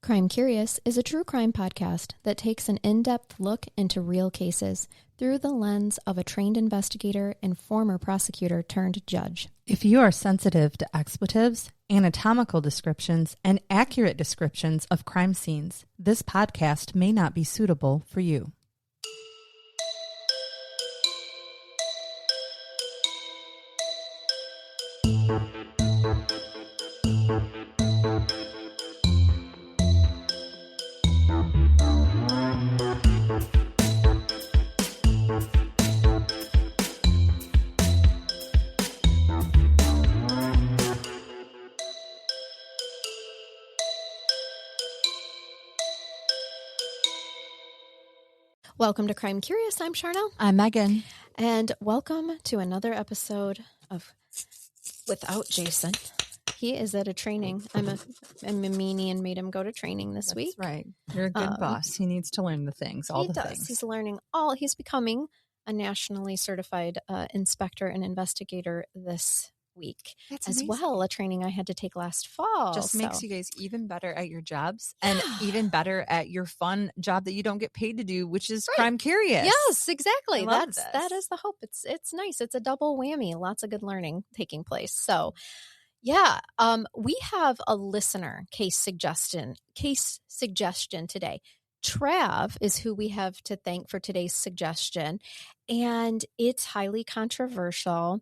Crime Curious is a true crime podcast that takes an in-depth look into real cases through the lens of a trained investigator and former prosecutor turned judge. If you are sensitive to expletives, anatomical descriptions, and accurate descriptions of crime scenes, this podcast may not be suitable for you. Welcome to Crime Curious. I'm Charnell. I'm Megan. And welcome to another episode of Without Jason. He is at a training. I'm a meanie and made him go to training this week. That's right. You're a good boss. He needs to learn the things, all the things. He's learning all. He's becoming a nationally certified inspector and investigator this week. That's as amazing. well. A training I had to take last fall. Just makes you guys even better at your jobs and even better at your fun job that you don't get paid to do, which is Crime Curious. Yes, exactly. That That is the hope. It's nice. It's a double whammy. Lots of good learning taking place. So yeah, we have a listener case suggestion today. Trav is who we have to thank for today's suggestion, and it's highly controversial.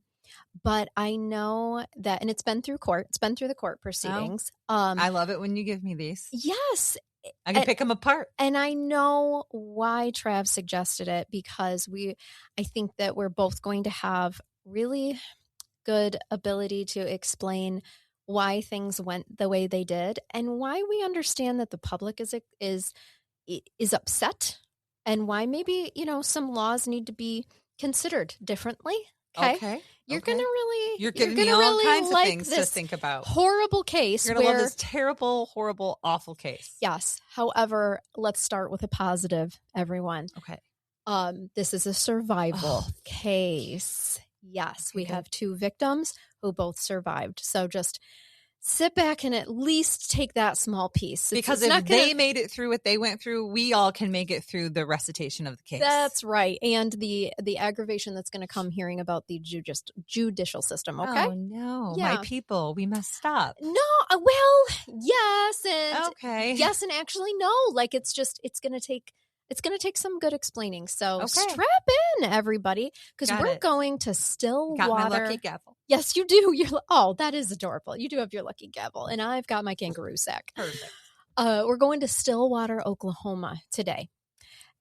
But I know that, and it's been through court. It's been through the court proceedings. I love it when you give me these. Yes. I can pick them apart. And I know why Trav suggested it, because I think that we're both going to have really good ability to explain why things went the way they did and why we understand that the public is upset and why maybe, some laws need to be considered differently. Okay. You're giving me all kinds of things to think about. Horrible case. You're gonna love this terrible, horrible, awful case. Yes. However, let's start with a positive, everyone. Okay. This is a survival case. Yes, we have two victims who both survived. So just sit back and at least take that small piece. Because if they made it through what they went through, we all can make it through the recitation of the case. That's right. And the aggravation that's going to come hearing about the judicial system, okay? Oh, no. Yeah. My people, we must stop. No, well, yes. And okay. Yes, and actually, no. Like, it's going to take some good explaining. So strap in, everybody, because we're going to Stillwater. Got my lucky gavel. Yes, you do. That is adorable. You do have your lucky gavel, and I've got my kangaroo sack. Perfect. We're going to Stillwater, Oklahoma today.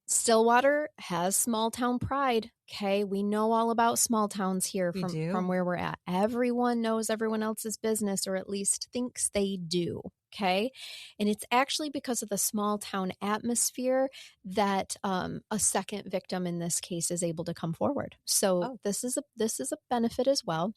Stillwater has small town pride. Okay, we know all about small towns here from where we're at. Everyone knows everyone else's business, or at least thinks they do. Okay. And it's actually because of the small town atmosphere that a second victim in this case is able to come forward. So this is a benefit as well.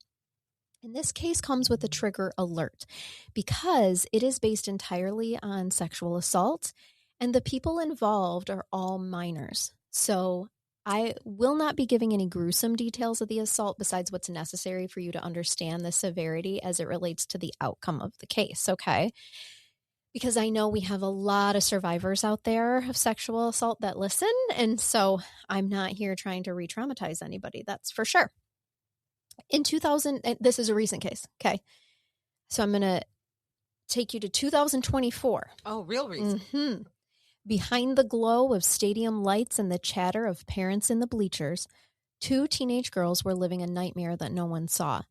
And this case comes with a trigger alert because it is based entirely on sexual assault, and the people involved are all minors. So I will not be giving any gruesome details of the assault besides what's necessary for you to understand the severity as it relates to the outcome of the case, okay? Because I know we have a lot of survivors out there of sexual assault that listen, and so I'm not here trying to re-traumatize anybody, that's for sure. In 2000, this is a recent case, okay? So I'm going to take you to 2024. Oh, real recent. Mm-hmm. Behind the glow of stadium lights and the chatter of parents in the bleachers, two teenage girls were living a nightmare that no one saw.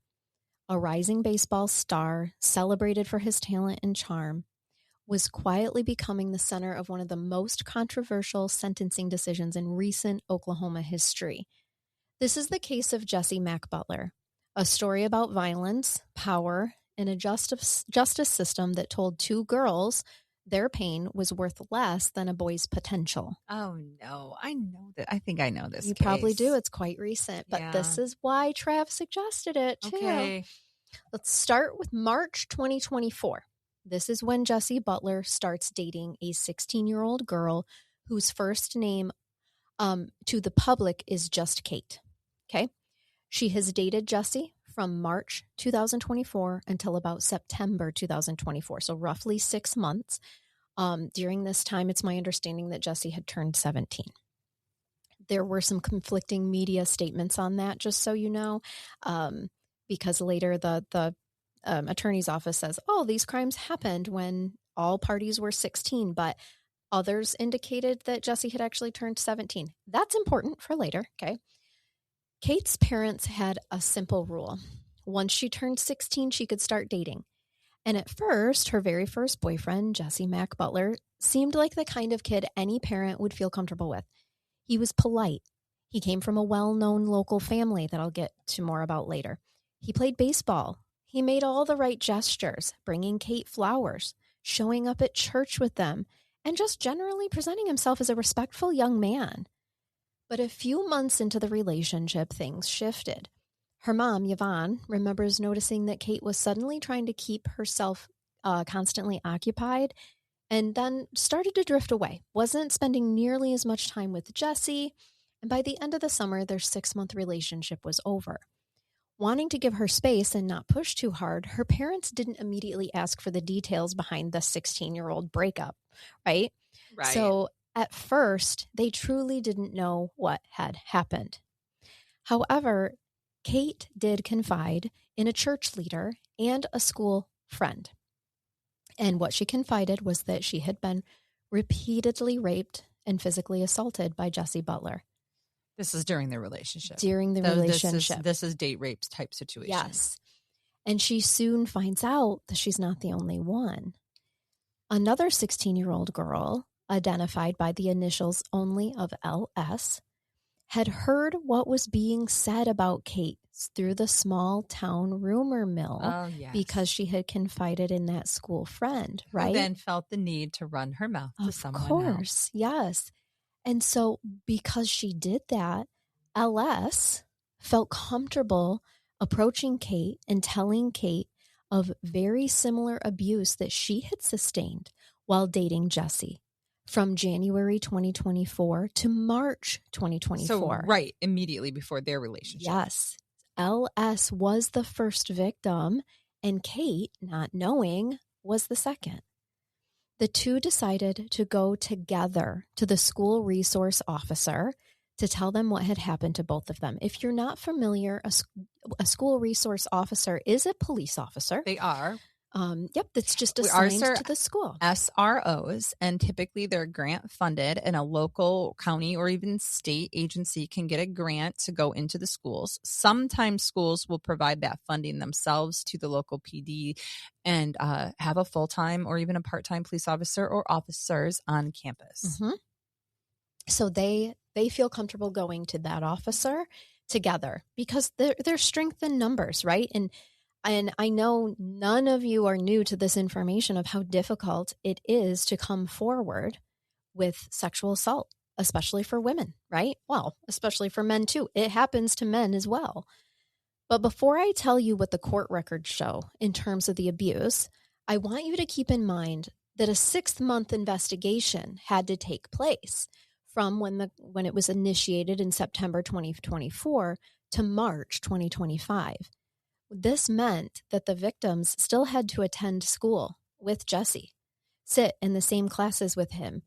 A rising baseball star, celebrated for his talent and charm, was quietly becoming the center of one of the most controversial sentencing decisions in recent Oklahoma history. This is the case of Jesse Mack Butler, a story about violence, power, and a justice system that told two girls their pain was worth less than a boy's potential. Oh, no. I know that. I think I know this You case. probably do. It's quite recent, but this is why Trav suggested it, too. Okay. Let's start with March 2024. This is when Jesse Butler starts dating a 16-year-old girl whose first name to the public is just Kate. Okay. She has dated Jesse from March 2024 until about September 2024. So roughly 6 months. During this time, it's my understanding that Jesse had turned 17. There were some conflicting media statements on that, just so you know, because later the attorney's office says, oh, these crimes happened when all parties were 16, but others indicated that Jesse had actually turned 17. That's important for later, okay? Kate's parents had a simple rule. Once she turned 16, she could start dating. And at first, her very first boyfriend, Jesse Mack Butler, seemed like the kind of kid any parent would feel comfortable with. He was polite. He came from a well-known local family that I'll get to more about later. He played baseball. He made all the right gestures, bringing Kate flowers, showing up at church with them, and just generally presenting himself as a respectful young man. But a few months into the relationship, things shifted. Her mom, Yvonne, remembers noticing that Kate was suddenly trying to keep herself constantly occupied and then started to drift away, wasn't spending nearly as much time with Jesse, and by the end of the summer, their 6-month relationship was over. Wanting to give her space and not push too hard, her parents didn't immediately ask for the details behind the 16-year-old breakup, right? Right. So at first, they truly didn't know what had happened. However, Kate did confide in a church leader and a school friend. And what she confided was that she had been repeatedly raped and physically assaulted by Jesse Butler. This is during the relationship. This is date rapes type situation. Yes. And she soon finds out that she's not the only one. Another 16-year-old girl, identified by the initials only of LS, had heard what was being said about Kate through the small town rumor mill because she had confided in that school friend, right? Who then felt the need to run her mouth to someone else. Of course, yes. And so because she did that, LS felt comfortable approaching Kate and telling Kate of very similar abuse that she had sustained while dating Jesse. From January 2024 to March 2024. So right, immediately before their relationship. Yes. LS was the first victim, and Kate, not knowing, was the second. The two decided to go together to the school resource officer to tell them what had happened to both of them. If you're not familiar, a school resource officer is a police officer. They are. Yep, that's just assigned to the school. SROs, and typically they're grant funded, and a local county or even state agency can get a grant to go into the schools. Sometimes schools will provide that funding themselves to the local PD and have a full-time or even a part-time police officer or officers on campus. Mm-hmm. So they feel comfortable going to that officer together because there's strength in numbers, right? And I know none of you are new to this information of how difficult it is to come forward with sexual assault, especially for women, right? Well, especially for men too. It happens to men as well. But before I tell you what the court records show in terms of the abuse, I want you to keep in mind that a 6-month investigation had to take place from when it was initiated in September 2024 to March 2025. This meant that the victims still had to attend school with Jesse, sit in the same classes with him,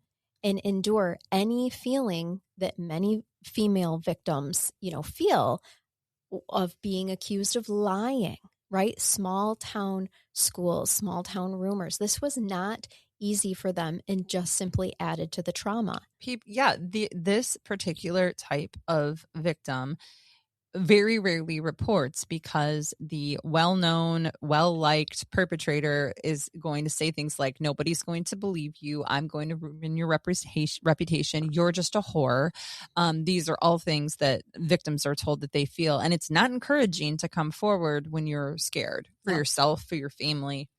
and endure any feeling that many female victims, feel of being accused of lying, right? Small town schools, small town rumors. This was not easy for them and just simply added to the trauma. This particular type of victim very rarely reports because the well-known, well-liked perpetrator is going to say things like, nobody's going to believe you. I'm going to ruin your reputation. You're just a whore. These are all things that victims are told that they feel. And it's not encouraging to come forward when you're scared for yourself, for your family,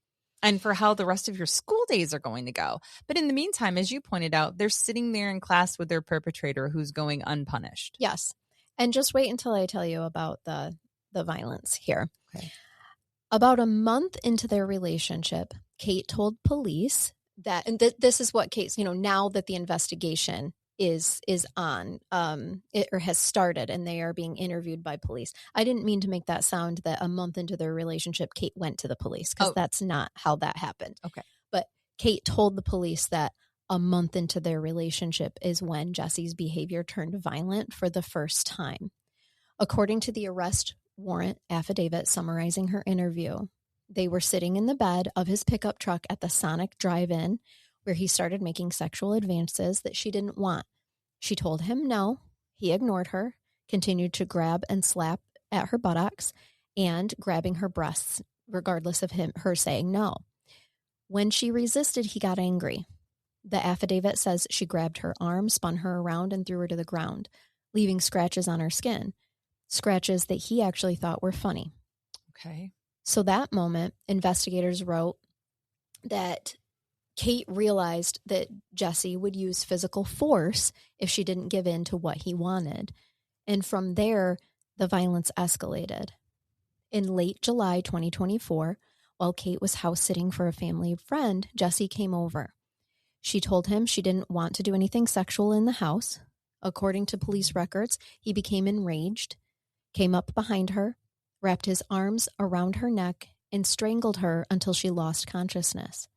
and for how the rest of your school days are going to go. But in the meantime, as you pointed out, they're sitting there in class with their perpetrator who's going unpunished. Yes. And just wait until I tell you about the violence here. Okay. About a month into their relationship, Kate told police that, and this is what Kate's, now that the investigation is on, or has started and they are being interviewed by police. I didn't mean to make that sound that a month into their relationship, Kate went to the police because that's not how that happened. Okay. But Kate told the police that a month into their relationship is when Jesse's behavior turned violent for the first time. According to the arrest warrant affidavit summarizing her interview, they were sitting in the bed of his pickup truck at the Sonic Drive-In, where he started making sexual advances that she didn't want. She told him no. He ignored her, continued to grab and slap at her buttocks, and grabbing her breasts, regardless of her saying no. When she resisted, he got angry. The affidavit says she grabbed her arm, spun her around, and threw her to the ground, leaving scratches on her skin. Scratches that he actually thought were funny. Okay. So that moment, investigators wrote that Kate realized that Jesse would use physical force if she didn't give in to what he wanted. And from there, the violence escalated. In late July 2024, while Kate was house sitting for a family friend, Jesse came over. She told him she didn't want to do anything sexual in the house. According to police records, he became enraged, came up behind her, wrapped his arms around her neck, and strangled her until she lost consciousness.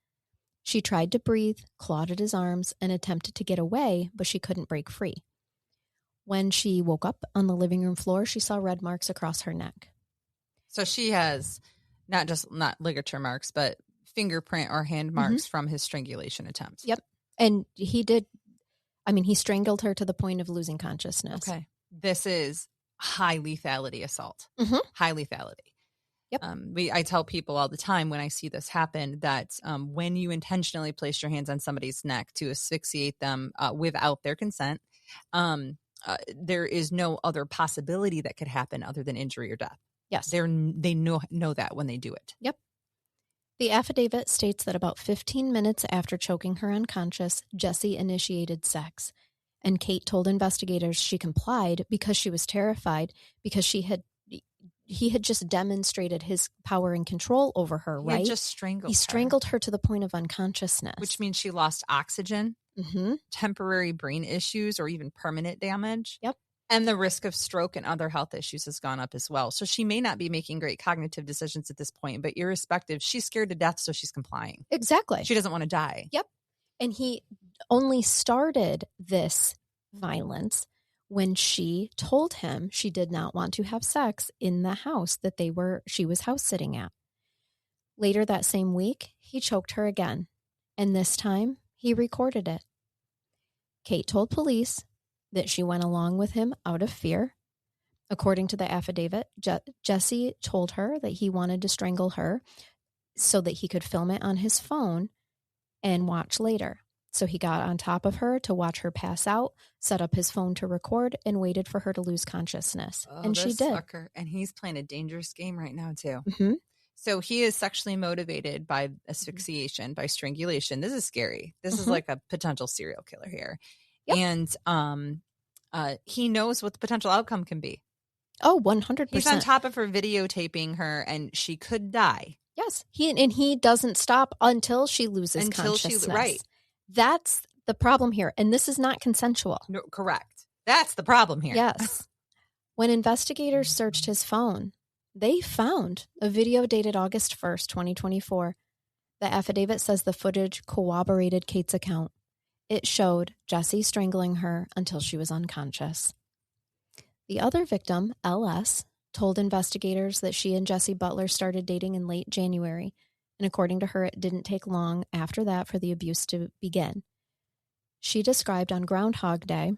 She tried to breathe, clawed at his arms, and attempted to get away, but she couldn't break free. When she woke up on the living room floor, she saw red marks across her neck. So she has not ligature marks, but fingerprint or hand marks from his strangulation attempt. Yep. And he strangled her to the point of losing consciousness. Okay. This is high lethality assault. High lethality. Yep. I tell people all the time when I see this happen that when you intentionally place your hands on somebody's neck to asphyxiate them without their consent, there is no other possibility that could happen other than injury or death. Yes. They know that when they do it. Yep. The affidavit states that about 15 minutes after choking her unconscious, Jesse initiated sex. And Kate told investigators she complied because she was terrified because he had just demonstrated his power and control over her, right? He just strangled her. He strangled her to the point of unconsciousness. Which means she lost oxygen, temporary brain issues, or even permanent damage. Yep. And the risk of stroke and other health issues has gone up as well. So she may not be making great cognitive decisions at this point, but irrespective, she's scared to death, so she's complying. Exactly. She doesn't want to die. Yep. And he only started this violence when she told him she did not want to have sex in the house that she was house sitting at. Later that same week, he choked her again, and this time he recorded it. Kate told police that she went along with him out of fear. According to the affidavit, Jesse told her that he wanted to strangle her so that he could film it on his phone and watch later. So he got on top of her to watch her pass out, set up his phone to record, and waited for her to lose consciousness. And she did. Sucker. And he's playing a dangerous game right now, too. Mm-hmm. So he is sexually motivated by asphyxiation, by strangulation. This is scary. This is like a potential serial killer here. Yep. And he knows what the potential outcome can be. Oh, 100%. He's on top of her, videotaping her, and she could die. Yes. He doesn't stop until she loses consciousness. Right. That's the problem here. And this is not consensual. No, correct. That's the problem here. Yes. When investigators searched his phone, they found a video dated August 1st, 2024. The affidavit says the footage corroborated Kate's account. It showed Jesse strangling her until she was unconscious. The other victim, LS, told investigators that she and Jesse Butler started dating in late January, and according to her, it didn't take long after that for the abuse to begin. She described on Groundhog Day,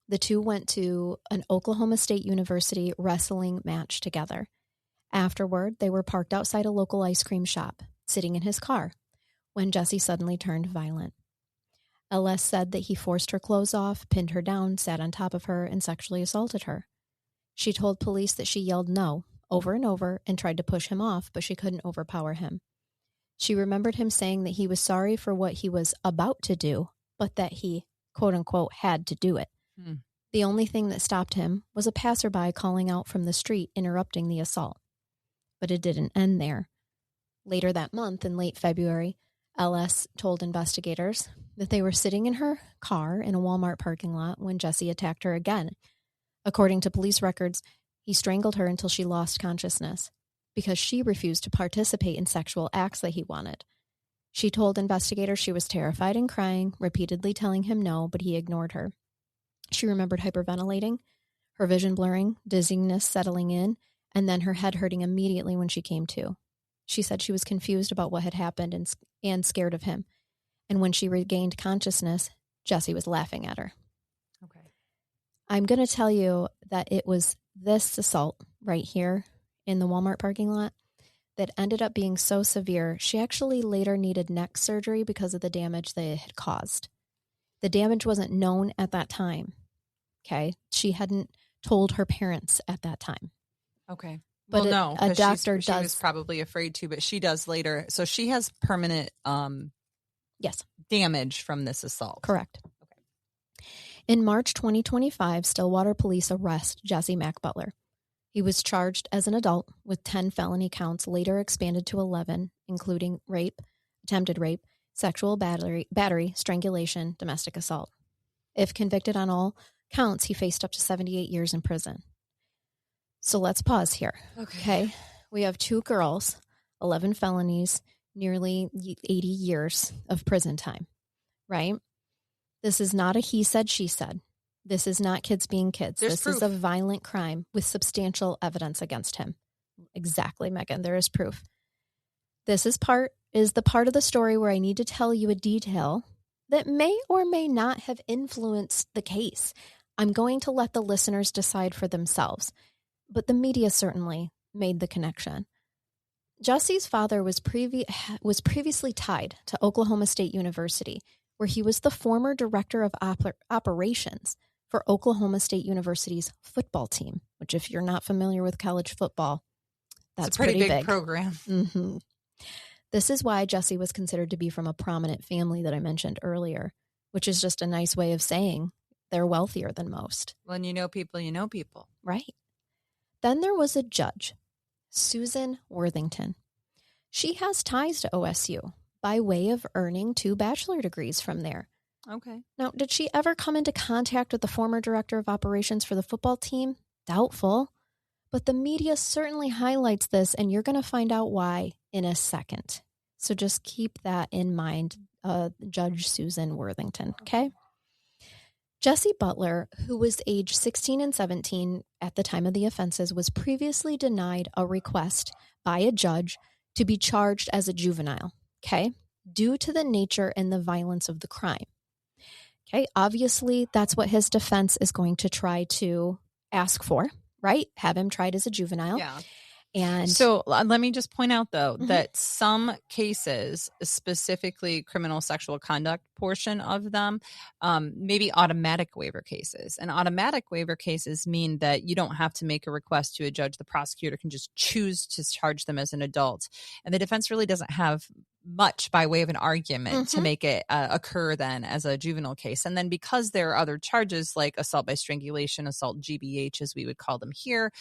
the two went to an Oklahoma State University wrestling match together. Afterward, they were parked outside a local ice cream shop, sitting in his car, when Jesse suddenly turned violent. LS said that he forced her clothes off, pinned her down, sat on top of her, and sexually assaulted her. She told police that she yelled no over and over and tried to push him off, but she couldn't overpower him. She remembered him saying that he was sorry for what he was about to do, but that he, quote unquote, had to do it. The only thing that stopped him was a passerby calling out from the street, interrupting the assault. But it didn't end there. Later that month, in late February, LS told investigators that they were sitting in her car in a Walmart parking lot when Jesse attacked her again. According to police records, he strangled her until she lost consciousness because she refused to participate in sexual acts that he wanted. She told investigators she was terrified and crying, repeatedly telling him no, but he ignored her. She remembered hyperventilating, her vision blurring, dizziness settling in, and then her head hurting immediately when she came to. She said she was confused about what had happened and scared of him. And when she regained consciousness, Jesse was laughing at her. Okay. I'm going to tell you that it was this assault right here in the Walmart parking lot that ended up being so severe, she actually later needed neck surgery because of the damage that it had caused. The damage wasn't known at that time. Okay. She hadn't told her parents at that time. Okay. But well, no, a doctor she was probably afraid to, but she does later. So she has permanent yes, damage from this assault. Correct. Okay. In March 2025, Stillwater police arrest Jesse Mack Butler. He was charged as an adult with 10 felony counts, later expanded to 11, including rape, attempted rape, sexual battery, strangulation, domestic assault. If convicted on all counts, he faced up to 78 years in prison. So let's pause here. Okay. We have 2 girls, 11 felonies, nearly 80 years of prison time, right? This is not a he said, she said. This is not kids being kids. There's this proof. Is a violent crime with substantial evidence against him. Exactly, Megan. There is proof. This is the part of the story where I need to tell you a detail that may or may not have influenced the case. I'm going to let the listeners decide for themselves, but the media certainly made the connection. Jesse's father was previously tied to Oklahoma State University, where he was the former director of operations for Oklahoma State University's football team, which if you're not familiar with college football, that's it's a pretty big program. Mm-hmm. This is why Jesse was considered to be from a prominent family that I mentioned earlier, which is just a nice way of saying they're wealthier than most. When you know people, you know people. Right. Then there was a judge, Susan Worthington. She has ties to OSU by way of earning 2 bachelor degrees from there. Okay. Now, did she ever come into contact with the former director of operations for the football team? Doubtful. But the media certainly highlights this, and you're going to find out why in a second. So just keep that in mind, Judge Susan Worthington, okay? Jesse Butler, who was age 16 and 17 at the time of the offenses, was previously denied a request by a judge to be charged as a juvenile, okay, due to the nature and the violence of the crime. Okay, obviously, that's what his defense is going to try to ask for, right? Have him tried as a juvenile. Yeah. And so let me just point out, though, that some cases, specifically criminal sexual conduct portion of them, maybe automatic waiver cases. And automatic waiver cases mean that you don't have to make a request to a judge. The prosecutor can just choose to charge them as an adult. And the defense really doesn't have much by way of an argument to make it occur then as a juvenile case. And then because there are other charges like assault by strangulation, assault GBH, as we would call them here,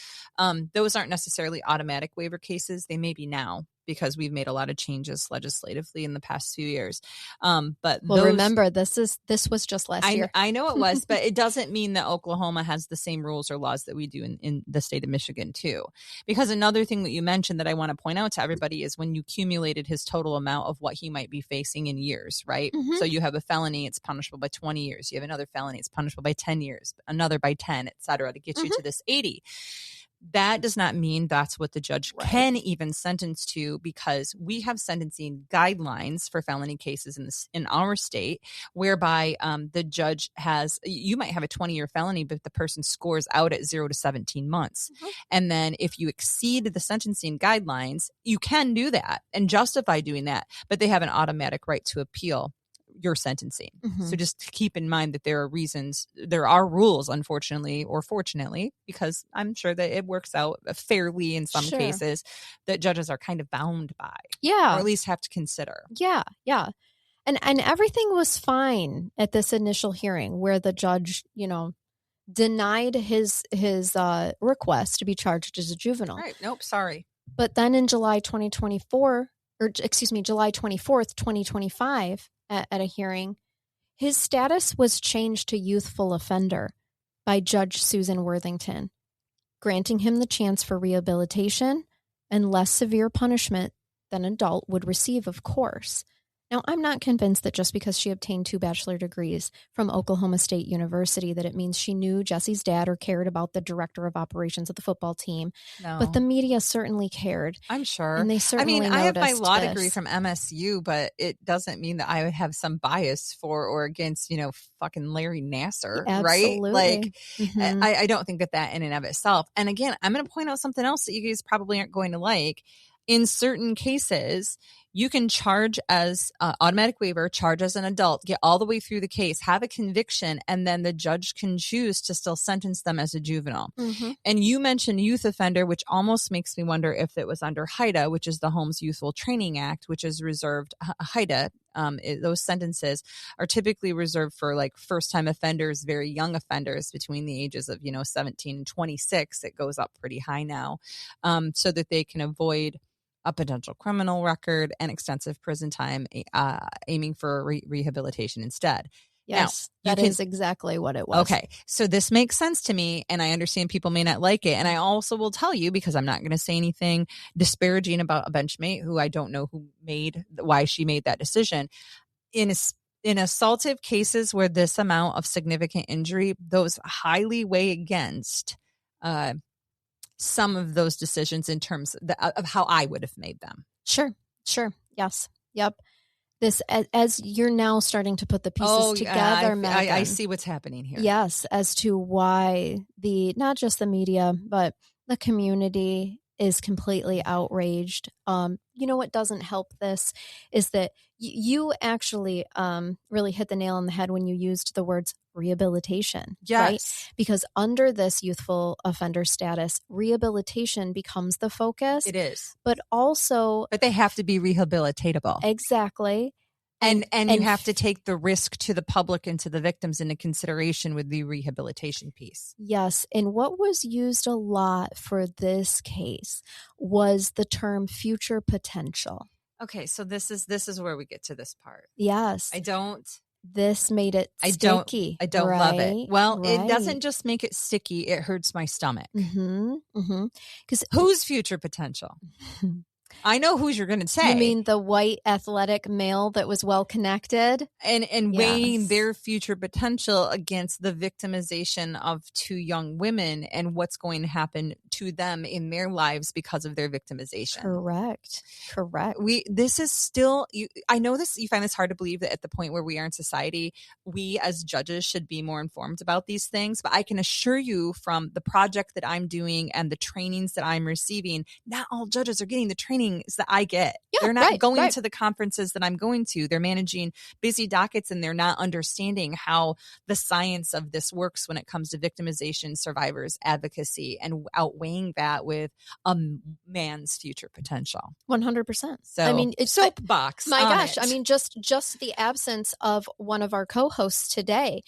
those aren't necessarily automatic waiver cases. They may be now because we've made a lot of changes legislatively in the past few years. But remember, this was just last year. I know it was, but it doesn't mean that Oklahoma has the same rules or laws that we do in the state of Michigan too. Because another thing that you mentioned that I want to point out to everybody is when you accumulated his total amount of what he might be facing in years, right? So you have a felony, it's punishable by 20 years. You have another felony, it's punishable by 10 years, another by 10, et cetera, to get you to this 80. That does not mean that's what the judge can even sentence to, because we have sentencing guidelines for felony cases in our state, whereby the judge you might have a 20-year felony, but the person scores out at 0 to 17 months. And then if you exceed the sentencing guidelines, you can do that and justify doing that, but they have an automatic right to appeal your sentencing. So just keep in mind that there are rules, unfortunately or fortunately, because I'm sure that it works out fairly in some cases, that judges are kind of bound by. Yeah. Or at least have to consider. Yeah. Yeah. And everything was fine at this initial hearing where the judge, denied his request to be charged as a juvenile. Right. Nope. Sorry. But then in July 24th, 2025, at a hearing, his status was changed to youthful offender by Judge Susan Worthington, granting him the chance for rehabilitation and less severe punishment than an adult would receive, of course. Now, I'm not convinced that just because she obtained 2 bachelor degrees from Oklahoma State University that it means she knew Jesse's dad or cared about the director of operations of the football team. No. But the media certainly cared. I'm sure. And they certainly noticed I have my law degree this. from MSU, but it doesn't mean that I would have some bias for or against, fucking Larry Nassar, Absolutely. right? Like, Mm-hmm. I don't think that in and of itself. And again, I'm going to point out something else that you guys probably aren't going to like. In certain cases, you can charge as automatic waiver, charge as an adult, get all the way through the case, have a conviction, and then the judge can choose to still sentence them as a juvenile. Mm-hmm. And you mentioned youth offender, which almost makes me wonder if it was under HIDA, which is the Homes Youthful Training Act, which is reserved. HIDA, those sentences are typically reserved for like first-time offenders, very young offenders between the ages of 17 and 26. It goes up pretty high now, so that they can avoid a potential criminal record and extensive prison time, aiming for rehabilitation instead. Yes, now, that is exactly what it was. Okay, so this makes sense to me, and I understand people may not like it. And I also will tell you, because I'm not going to say anything disparaging about a benchmate who I don't know why she made that decision. In assaultive cases where this amount of significant injury, those highly weigh against some of those decisions in terms of how I would have made them. Sure. Yes. Yep. This, as you're now starting to put the pieces together, Megan, I see what's happening here. Yes, as to why not just the media, but the community is completely outraged. What doesn't help this is that you actually really hit the nail on the head when you used the words rehabilitation. Yes. Right? Because under this youthful offender status, rehabilitation becomes the focus. It is. But they have to be rehabilitatable. Exactly. And you have to take the risk to the public and to the victims into consideration with the rehabilitation piece. Yes. And what was used a lot for this case was the term future potential. Okay. So this is where we get to this part. Yes. This made it sticky. I don't love it. Well, right. It doesn't just make it sticky. It hurts my stomach. Mm-hmm. Mm-hmm. Whose future potential? I know who you're going to say. You mean the white athletic male that was well connected? And weighing their future potential against the victimization of 2 young women and what's going to happen to them in their lives because of their victimization. Correct. This is still, I know this, you find this hard to believe that at the point where we are in society, we as judges should be more informed about these things. But I can assure you from the project that I'm doing and the trainings that I'm receiving, not all judges are getting the trainings that I get. Yeah, they're not going to the conferences that I'm going to. They're managing busy dockets and they're not understanding how the science of this works when it comes to victimization, survivors, advocacy, and outweighing that with a man's future potential. 100%. So I mean, it's soapbox. My gosh. I mean, just the absence of one of our co-hosts today.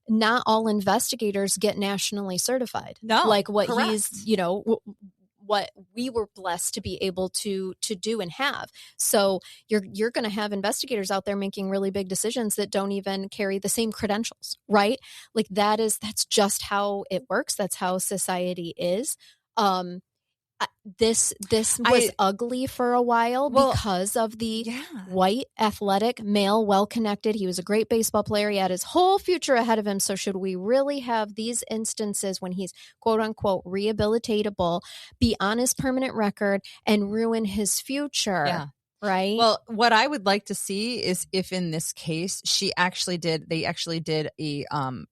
Not all investigators get nationally certified. No, like what correct. He's, what we were blessed to be able to do and have. So you're going to have investigators out there making really big decisions that don't even carry the same credentials, right? Like that's just how it works. That's how society is. This was ugly for a while because of the white, athletic, male, well-connected. He was a great baseball player. He had his whole future ahead of him. So should we really have these instances when he's quote-unquote rehabilitatable, be on his permanent record, and ruin his future? Yeah. Right. Well, what I would like to see is if in this case they actually did a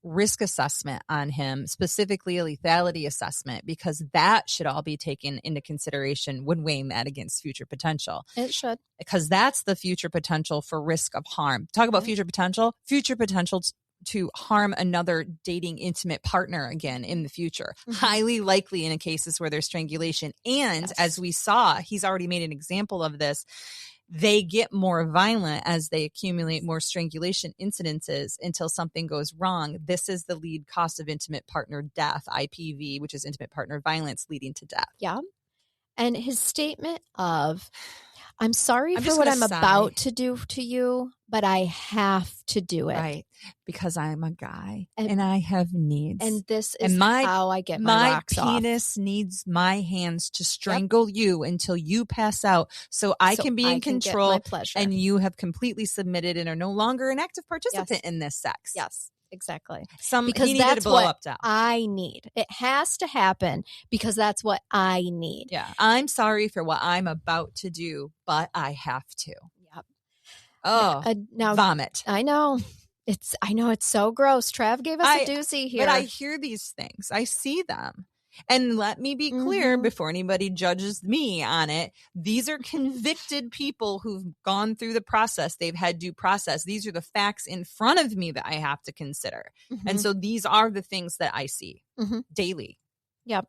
risk assessment on him, specifically a lethality assessment, because that should all be taken into consideration when weighing that against future potential. It should. Because that's the future potential for risk of harm. Talk about future potential to harm another dating intimate partner again in the future. Mm-hmm. Highly likely in cases where there's strangulation. And as we saw, he's already made an example of this. They get more violent as they accumulate more strangulation incidences until something goes wrong. This is the lead cause of intimate partner death, IPV, which is intimate partner violence leading to death. Yeah. And his statement of, I'm sorry for what I'm about to do to you, but I have to do it. Right. Because I'm a guy and I have needs. And this is how I get my rocks off. My penis needs my hands to strangle you until you pass out so I can be in control. Get my pleasure. And you have completely submitted and are no longer an active participant in this sex. Yes. Exactly. Because that's what I need. It has to happen because that's what I need. Yeah. I'm sorry for what I'm about to do, but I have to. Yep. Oh, now vomit. I know. It's so gross. Trav gave us a doozy here. But I hear these things. I see them. And let me be clear before anybody judges me on it. These are convicted people who've gone through the process. They've had due process. These are the facts in front of me that I have to consider. And so these are the things that I see daily. Yep.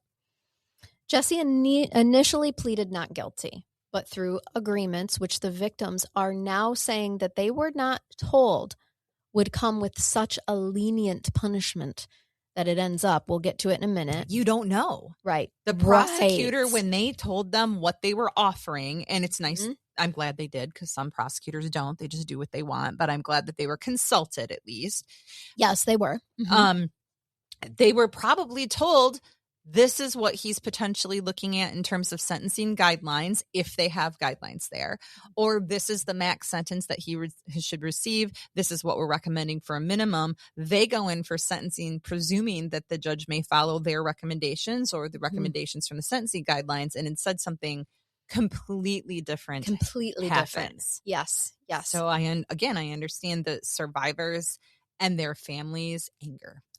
Jesse initially pleaded not guilty, but through agreements, which the victims are now saying that they were not told would come with such a lenient punishment that it ends up, we'll get to it in a minute. You don't know. Right. The prosecutor, when they told them what they were offering, and it's nice, I'm glad they did because some prosecutors don't. They just do what they want, but I'm glad that they were consulted at least. Yes, they were. They were probably told this is what he's potentially looking at in terms of sentencing guidelines, if they have guidelines there, or this is the max sentence that he should receive. This is what we're recommending for a minimum. They go in for sentencing, presuming that the judge may follow their recommendations or the recommendations from the sentencing guidelines, and instead something completely different happens. Yes. So I understand the survivors and their families'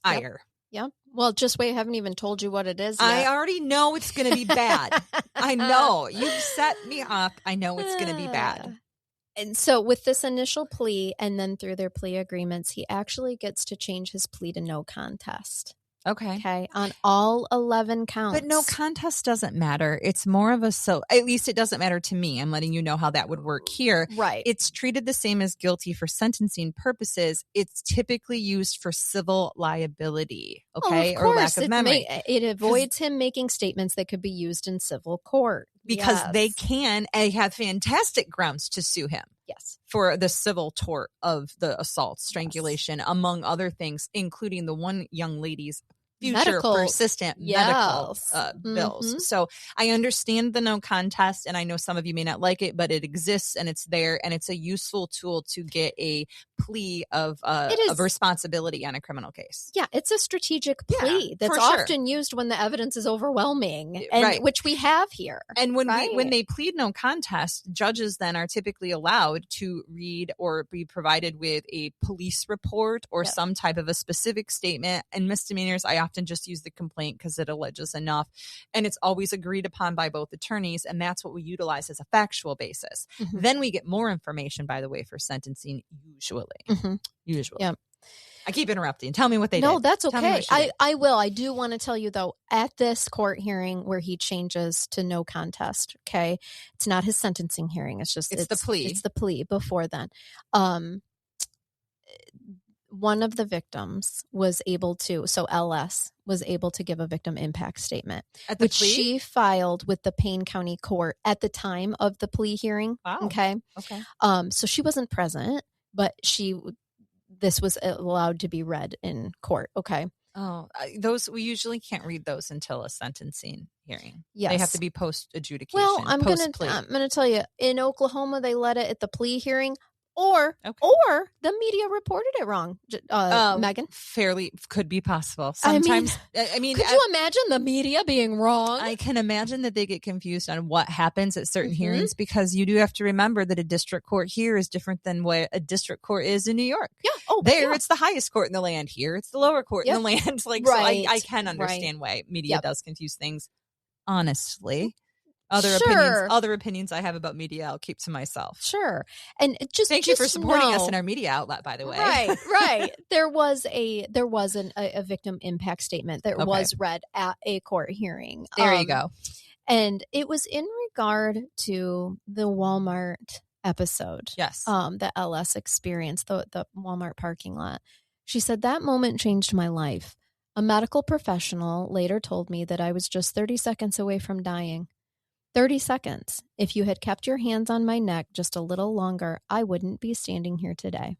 ire. Yeah. Well, just wait. I haven't even told you what it is yet. I already know it's going to be bad. I know. You've set me up. I know it's going to be bad. And so with this initial plea and then through their plea agreements, he actually gets to change his plea to no contest. Okay. On all 11 counts. But no contest doesn't matter. It's more of at least it doesn't matter to me. I'm letting you know how that would work here. Right. It's treated the same as guilty for sentencing purposes. It's typically used for civil liability. Okay. Or lack of memory. It avoids him making statements that could be used in civil court. Because they have fantastic grounds to sue him. Yes. For the civil tort of the assault, strangulation, among other things, including the one young lady's future persistent medical bills. So I understand the no contest, and I know some of you may not like it, but it exists and it's there, and it's a useful tool to get a plea of responsibility on a criminal case. Yeah, it's a strategic plea that's often used when the evidence is overwhelming, and which we have here. And when they plead no contest, judges then are typically allowed to read or be provided with a police report or some type of a specific statement. And misdemeanors, I often just use the complaint because it alleges enough, and it's always agreed upon by both attorneys, and that's what we utilize as a factual basis. Then we get more information, by the way, for sentencing usually. Yeah. I keep interrupting. Tell me what they did. No, that's okay. I will. I do want to tell you, though, at this court hearing where he changes to no contest, okay, it's not his sentencing hearing. It's the plea. It's the plea before then. One of the victims was able to, so LS was able to give a victim impact statement, which she filed with the Payne County Court at the time of the plea hearing. Wow. Okay. So she wasn't present, but this was allowed to be read in court. Okay. Oh, we usually can't read those until a sentencing hearing. Yes. They have to be post adjudication. Well, I'm gonna tell you, in Oklahoma they let it at the plea hearing. Or the media reported it wrong, Megan. Fairly could be possible. Sometimes, I mean, could you imagine the media being wrong? I can imagine that they get confused on what happens at certain hearings, because you do have to remember that a district court here is different than what a district court is in New York. Yeah. It's the highest court in the land. Here, it's the lower court in the land. So I can understand why media does confuse things. Honestly. Other opinions I have about media, I'll keep to myself. Sure. And thank you for supporting us in our media outlet, by the way. Right. There was a victim impact statement that was read at a court hearing. There you go. And it was in regard to the Walmart episode. Yes. That LS experienced, the Walmart parking lot. She said, that moment changed my life. A medical professional later told me that I was just 30 seconds away from dying. 30 seconds. If you had kept your hands on my neck just a little longer, I wouldn't be standing here today.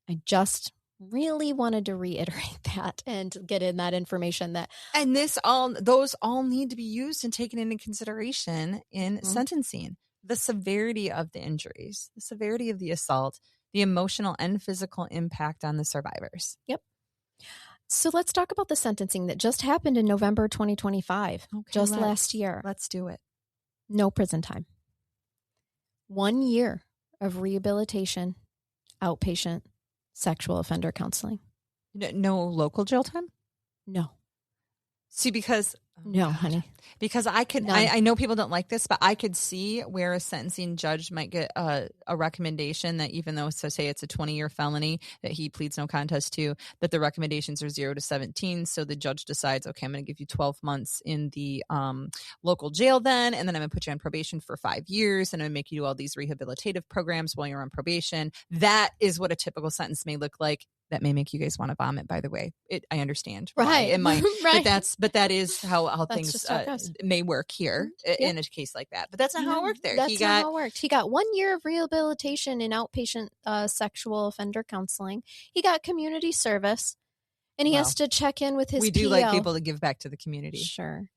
I just really wanted to reiterate that and get in that information that. And those all need to be used and taken into consideration in sentencing. The severity of the injuries, the severity of the assault, the emotional and physical impact on the survivors. Yep. So let's talk about the sentencing that just happened in November 2025, last year. Let's do it. No prison time. 1 year of rehabilitation, outpatient sexual offender counseling. No local jail time? No. See, because... No, honey. Because I know people don't like this, but I could see where a sentencing judge might get a recommendation that even though, so say it's a 20-year felony that he pleads no contest to, that the recommendations are 0 to 17. So the judge decides, okay, I'm going to give you 12 months in the local jail then, and then I'm going to put you on probation for 5 years, and I'm going to make you do all these rehabilitative programs while you're on probation. That is what a typical sentence may look like. That may make you guys want to vomit, by the way. I understand. Right. It might, right. But that is how things may work here in a case like that. But that's not how it worked there. That's not how it worked. He got 1 year of rehabilitation in outpatient sexual offender counseling. He got community service, and he has to check in with his PO. We do like people to give back to the community. Sure.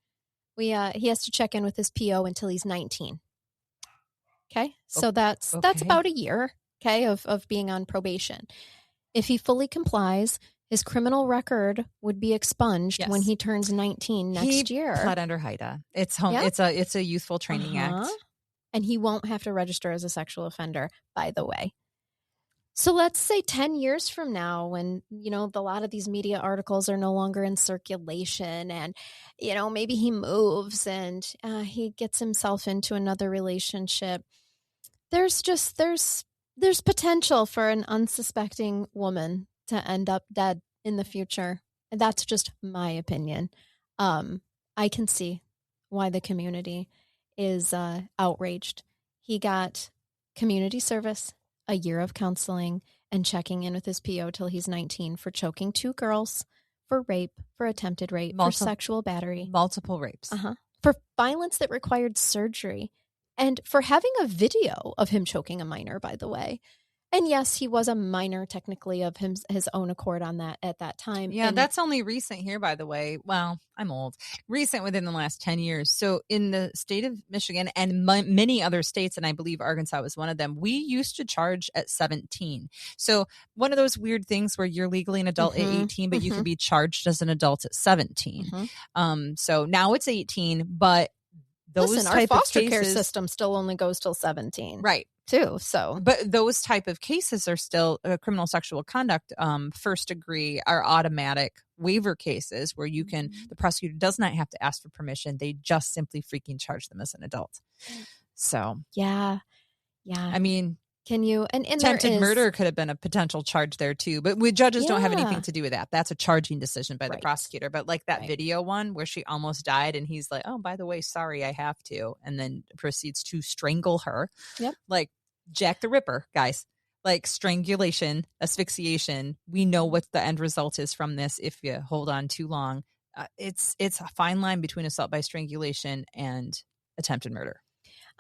He has to check in with his PO until he's 19. Okay? So that's about a year, okay, of being on probation. If he fully complies, his criminal record would be expunged when he turns 19 next year. He pled under HIDA. It's home. Yep. It's a youthful training act, and he won't have to register as a sexual offender. By the way, so let's say 10 years from now, when a lot of these media articles are no longer in circulation, and maybe he moves and he gets himself into another relationship. There's potential for an unsuspecting woman to end up dead in the future. That's just my opinion. I can see why the community is outraged. He got community service, a year of counseling, and checking in with his PO till he's 19 for choking 2 girls, for rape, for attempted rape, for sexual battery. Multiple rapes. For violence that required surgery. And for having a video of him choking a minor, by the way. And yes, he was a minor technically of his own accord on that at that time. Yeah, that's only recent here, by the way. Well, I'm old. Recent within the last 10 years. So in the state of Michigan and many other states, and I believe Arkansas was one of them, we used to charge at 17. So one of those weird things where you're legally an adult at 18, but you can be charged as an adult at 17. So now it's 18, but our foster care system still only goes till 17. Right. Too. So, but those type of cases are still criminal sexual conduct, first degree, are automatic waiver cases where you can, the prosecutor does not have to ask for permission. They just simply freaking charge them as an adult. So, yeah. I mean, can you, and attempted murder could have been a potential charge there too, but judges don't have anything to do with that. That's a charging decision by the prosecutor. But like that video one where she almost died and he's like, oh, by the way, sorry, I have to. And then proceeds to strangle her. Yep. Like Jack the Ripper, guys. Like strangulation, asphyxiation. We know what the end result is from this if you hold on too long. It's a fine line between assault by strangulation and attempted murder.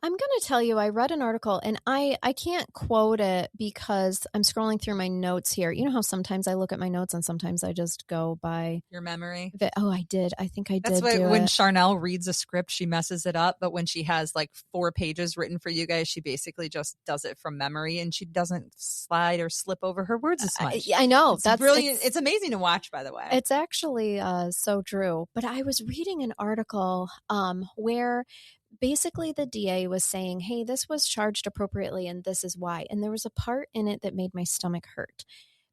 I'm going to tell you, I read an article, and I can't quote it because I'm scrolling through my notes here. You know how sometimes I look at my notes and sometimes I just go by your memory? I did. I think I did. That's why when Charnell reads a script, she messes it up. But when she has like 4 pages written for you guys, she basically just does it from memory, and she doesn't slide or slip over her words as much. I know. That's brilliant. It's amazing to watch, by the way. It's actually so true. But I was reading an article where basically the DA was saying, hey, this was charged appropriately and this is why. And there was a part in it that made my stomach hurt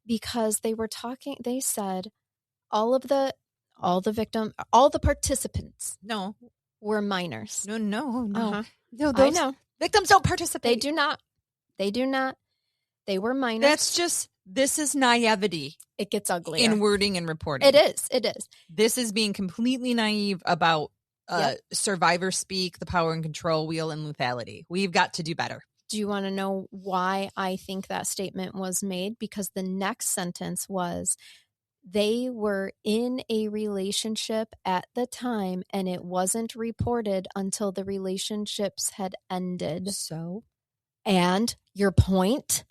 because they said all the participants were minors. No. No, I know. Victims don't participate. They do not. They were minors. This is naivety. It gets ugly in wording and reporting. It is. This is being completely naive about survivor speak, the power and control wheel, and lethality. We've got to do better. Do you want to know why I think that statement was made? Because the next sentence was, They were in a relationship at the time, and it wasn't reported until the relationships had ended. So, and your point.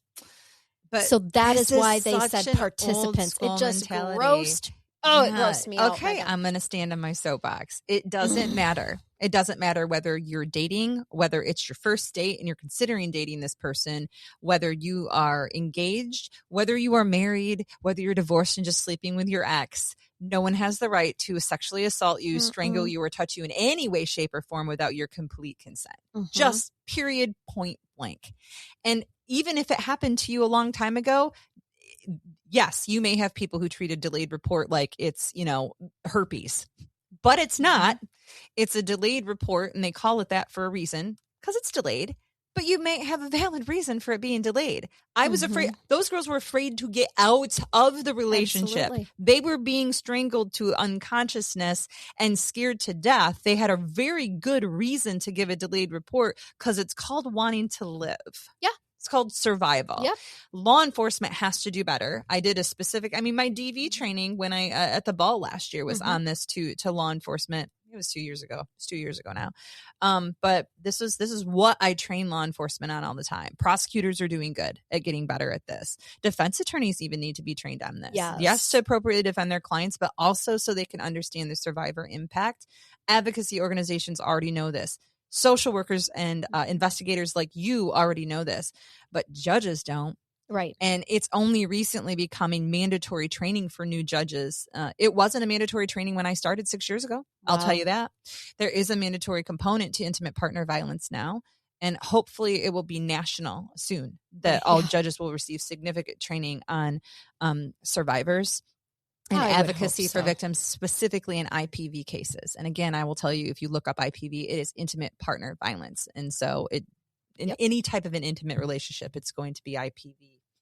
But so that is why they said participants. It just grossed. Oh, yeah. It grossed me out. Okay, I'm going to stand on my soapbox. It doesn't matter. It doesn't matter whether you're dating, whether it's your first date and you're considering dating this person, whether you are engaged, whether you are married, whether you're divorced and just sleeping with your ex. No one has the right to sexually assault you, strangle you, or touch you in any way, shape, or form without your complete consent. Just period, point blank. And even if it happened to you a long time ago, yes, you may have people who treat a delayed report like it's, herpes, but it's not. It's a delayed report, and they call it that for a reason because it's delayed. But you may have a valid reason for it being delayed. I was afraid. Those girls were afraid to get out of the relationship. Absolutely. They were being strangled to unconsciousness and scared to death. They had a very good reason to give a delayed report because it's called wanting to live. Yeah. It's called survival. Yep. Law enforcement has to do better. I did my DV training when I at the ball last year was on this to law enforcement. It was 2 years ago. It's 2 years ago now. But this is what I train law enforcement on all the time. Prosecutors are doing good at getting better at this. Defense attorneys even need to be trained on this. Yes, to appropriately defend their clients, but also so they can understand the survivor impact. Advocacy organizations already know this. Social workers and investigators like you already know this, but judges don't. Right. And it's only recently becoming mandatory training for new judges. It wasn't a mandatory training when I started 6 years ago. Wow. I'll tell you that. There is a mandatory component to intimate partner violence now. And hopefully it will be national soon that all judges will receive significant training on survivors and advocacy for victims, specifically in IPV cases. And again, I will tell you, if you look up IPV, it is intimate partner violence. And so in any type of an intimate relationship, it's going to be IPV.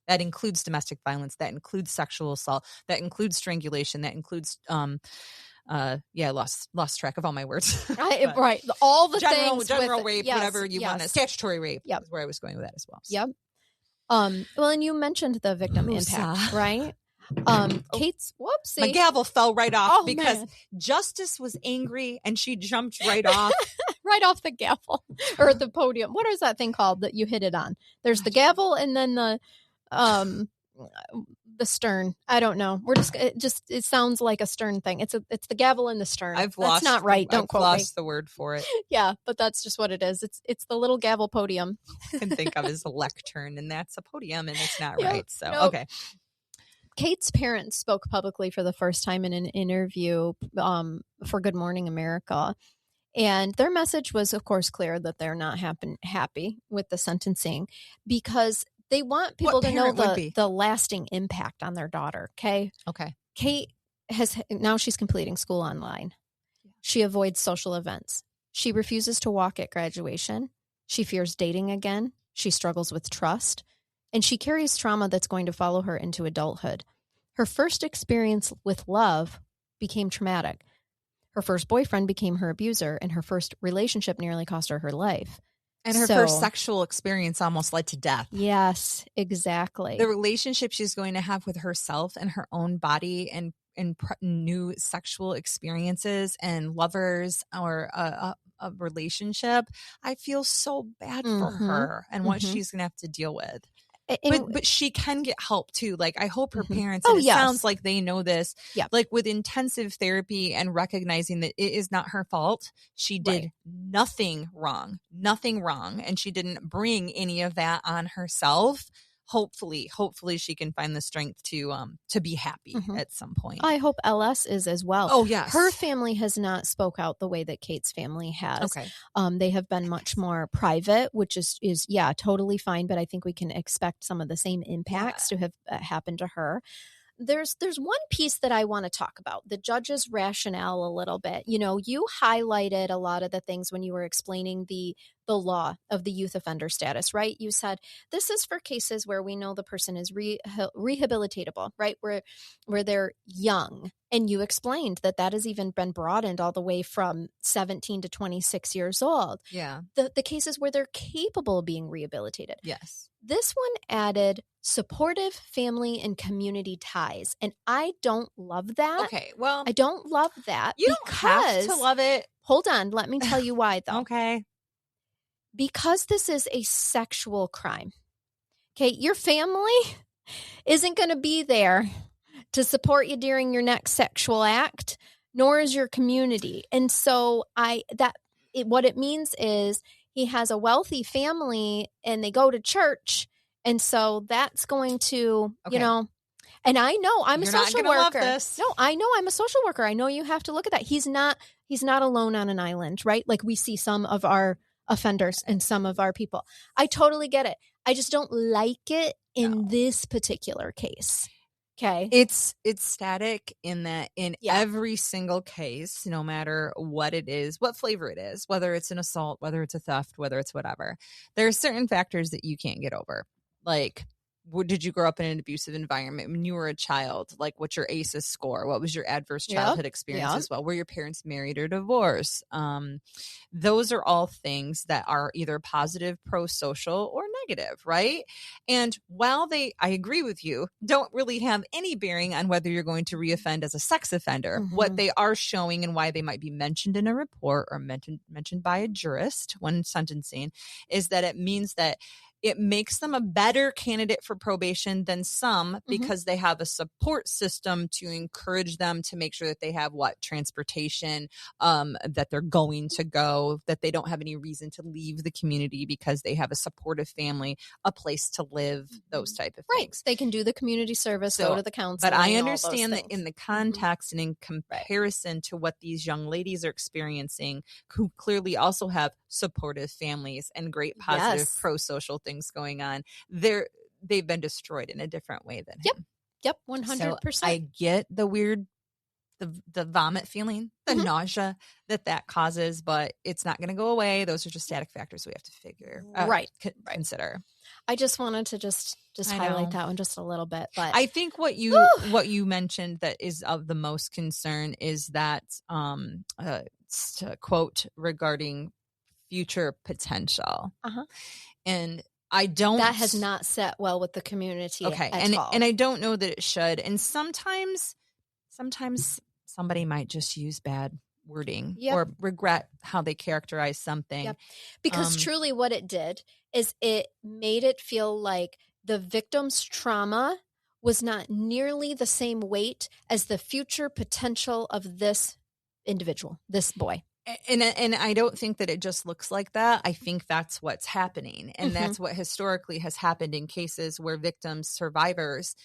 That includes domestic violence. That includes sexual assault. That includes strangulation. That includes, I lost track of all my words. Right. All the things. General rape, whatever you want. Statutory rape is where I was going with that as well. So. Yep. Well, and you mentioned the victim impact, right? Kate's whoopsie. My gavel fell right off because Justice was angry and she jumped right off. Right off the gavel or the podium. What is that thing called that you hit it on? There's the gavel and then the stern. I don't know. It sounds like a stern thing. It's the gavel and the stern. That's not right. Don't quote me. I've lost the word for it. Yeah, but that's just what it is. It's the little gavel podium. I can think of as a lectern, and that's a podium, and it's not right. So okay. Kate's parents spoke publicly for the first time in an interview for Good Morning America. And their message was, of course, clear that they're not happy with the sentencing because they want people to know the lasting impact on their daughter. Okay. Kate now she's completing school online. She avoids social events. She refuses to walk at graduation. She fears dating again. She struggles with trust. And she carries trauma that's going to follow her into adulthood. Her first experience with love became traumatic. Her first boyfriend became her abuser, and her first relationship nearly cost her life. And her first sexual experience almost led to death. Yes, exactly. The relationship she's going to have with herself and her own body and new sexual experiences and lovers or a relationship, I feel so bad for her and what she's going to have to deal with. But she can get help too. Like I hope her parents, and it sounds like they know this, like with intensive therapy and recognizing that it is not her fault. She did nothing wrong. And she didn't bring any of that on herself. Hopefully she can find the strength to be happy at some point. I hope LS is as well. Oh, yes. Her family has not spoke out the way that Kate's family has. Okay. They have been much more private, which is totally fine. But I think we can expect some of the same impacts to have happened to her. There's one piece that I want to talk about, the judge's rationale a little bit. You highlighted a lot of the things when you were explaining the the law of the youth offender status, right? You said this is for cases where we know the person is rehabilitatable, right? Where they're young. And you explained that has even been broadened all the way from 17 to 26 years old. Yeah. The cases where they're capable of being rehabilitated. Yes. This one added supportive family and community ties. And I don't love that. Okay, well. I don't love that. You don't have to love it. Hold on. Let me tell you why, though. Okay. Because this is a sexual crime. Okay, your family isn't going to be there to support you during your next sexual act, nor is your community. And so what it means is he has a wealthy family and they go to church. And so that's going to, and I know I'm a social worker. No, I know I'm a social worker. I know you have to look at that. He's not alone on an island, right? Like we see some of our offenders and some of our people. I totally get it. I just don't like it in this particular case. Okay. It's static in that every single case, no matter what it is, what flavor it is, whether it's an assault, whether it's a theft, whether it's whatever, there are certain factors that you can't get over. Like, did you grow up in an abusive environment when you were a child? Like, what's your ACEs score? What was your adverse childhood experience as well? Were your parents married or divorced? Those are all things that are either positive, pro-social, or negative, right? And while I agree with you, don't really have any bearing on whether you're going to reoffend as a sex offender, what they are showing and why they might be mentioned in a report or mentioned by a jurist when sentencing is that it means that it makes them a better candidate for probation than some because they have a support system to encourage them to make sure that they have transportation, that they're going to go, that they don't have any reason to leave the community because they have a supportive family, a place to live, those type of things. They can do the community service, go to the counseling. But I understand that in the context and in comparison to what these young ladies are experiencing, who clearly also have supportive families and great positive pro-social things going on, they've been destroyed in a different way than him. Yep, 100%. So I get the weird, the vomit feeling, the nausea that causes, but it's not going to go away. Those are just static factors we have to figure consider. I just wanted to just highlight that one just a little bit, but I think what you mentioned that is of the most concern is that quote regarding future potential, and I don't. That has not set well with the community. Okay, and I don't know that it should. And sometimes somebody might just use bad wording or regret how they characterize something. Because truly, what it did is it made it feel like the victim's trauma was not nearly the same weight as the future potential of this individual, this boy. And I don't think that it just looks like that. I think that's what's happening. And that's what historically has happened in cases where victims, survivors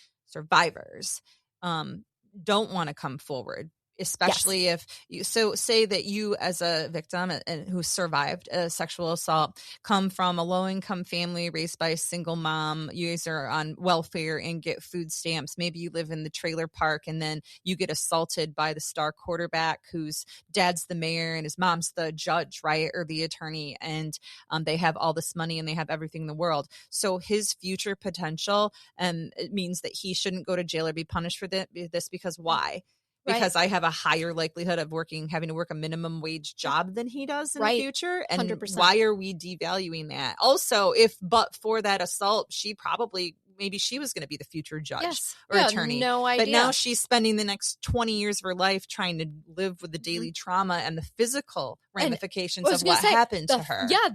don't want to come forward, especially if you, so say that you as a victim and who survived a sexual assault come from a low income family raised by a single mom. You guys are on welfare and get food stamps. Maybe you live in the trailer park and then you get assaulted by the star quarterback whose dad's the mayor and his mom's the judge, right? Or the attorney. And they have all this money and they have everything in the world. So his future potential, it means that he shouldn't go to jail or be punished for this because why? Because I have a higher likelihood of having to work a minimum wage job than he does in the future. And 100%. Why are we devaluing that? Also, but for that assault, maybe she was going to be the future judge or attorney. No idea. But now she's spending the next 20 years of her life trying to live with the daily trauma and the physical ramifications of what happened to her. Yeah,